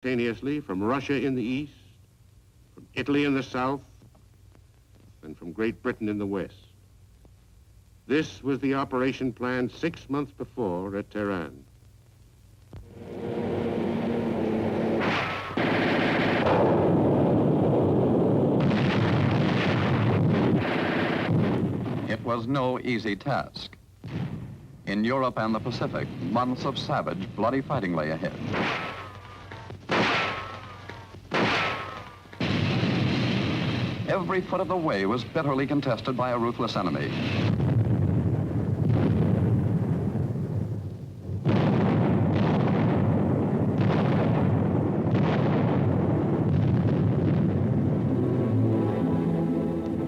simultaneously from Russia in the east, from Italy in the south, and from Great Britain in the west. This was the operation planned 6 months before at Tehran. It was no easy task. In Europe and the Pacific, months of savage, bloody fighting lay ahead. Every foot of the way was bitterly contested by a ruthless enemy.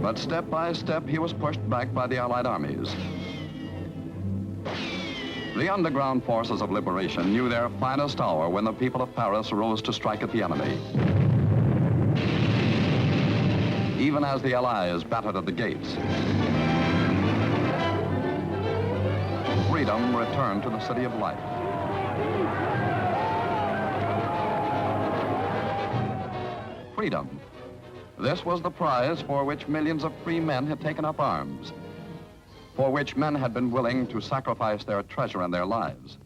But step by step, he was pushed back by the Allied armies. The underground forces of liberation knew their finest hour when the people of Paris rose to strike at the enemy. Even as the Allies battered at the gates, freedom returned to the City of Light. Freedom. This was the prize for which millions of free men had taken up arms, for which men had been willing to sacrifice their treasure and their lives.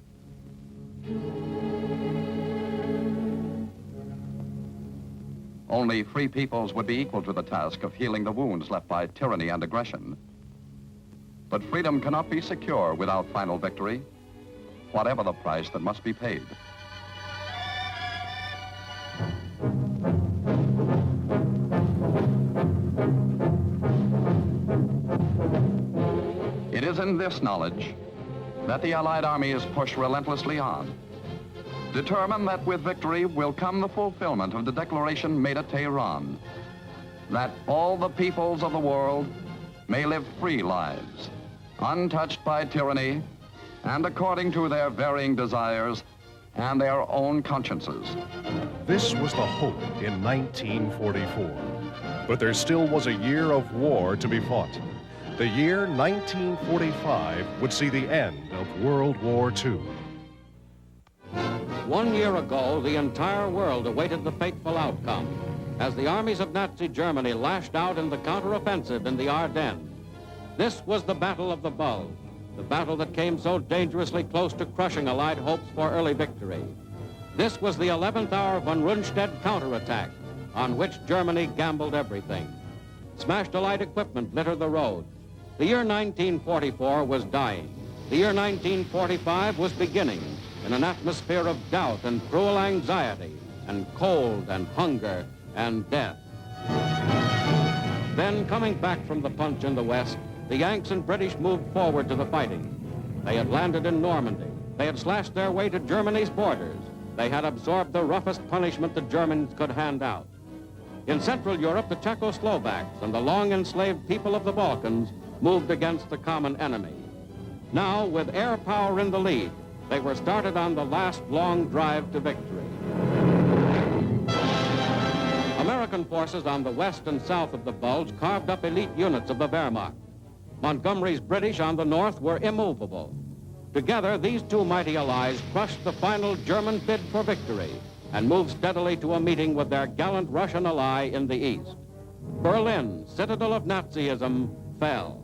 Only free peoples would be equal to the task of healing the wounds left by tyranny and aggression. But freedom cannot be secure without final victory, whatever the price that must be paid. It is in this knowledge that the Allied armies push relentlessly on, determined that with victory will come the fulfillment of the declaration made at Tehran, that all the peoples of the world may live free lives, untouched by tyranny, and according to their varying desires and their own consciences. This was the hope in 1944, but there still was a year of war to be fought. The year 1945 would see the end of World War II. 1 year ago, the entire world awaited the fateful outcome as the armies of Nazi Germany lashed out in the counteroffensive in the Ardennes. This was the Battle of the Bulge, the battle that came so dangerously close to crushing Allied hopes for early victory. This was the 11th hour Von Rundstedt counterattack, on which Germany gambled everything. Smashed Allied equipment littered the roads. The year 1944 was dying. The year 1945 was beginning in an atmosphere of doubt and cruel anxiety and cold and hunger and death. Then, coming back from the punch in the west, the Yanks and British moved forward to the fighting. They had landed in Normandy. They had slashed their way to Germany's borders. They had absorbed the roughest punishment the Germans could hand out. In Central Europe, the Czechoslovaks and the long enslaved people of the Balkans moved against the common enemy. Now, with air power in the lead, they were started on the last long drive to victory. American forces on the west and south of the Bulge carved up elite units of the Wehrmacht. Montgomery's British on the north were immovable. Together, these two mighty allies crushed the final German bid for victory and moved steadily to a meeting with their gallant Russian ally in the east. Berlin, citadel of Nazism, fell.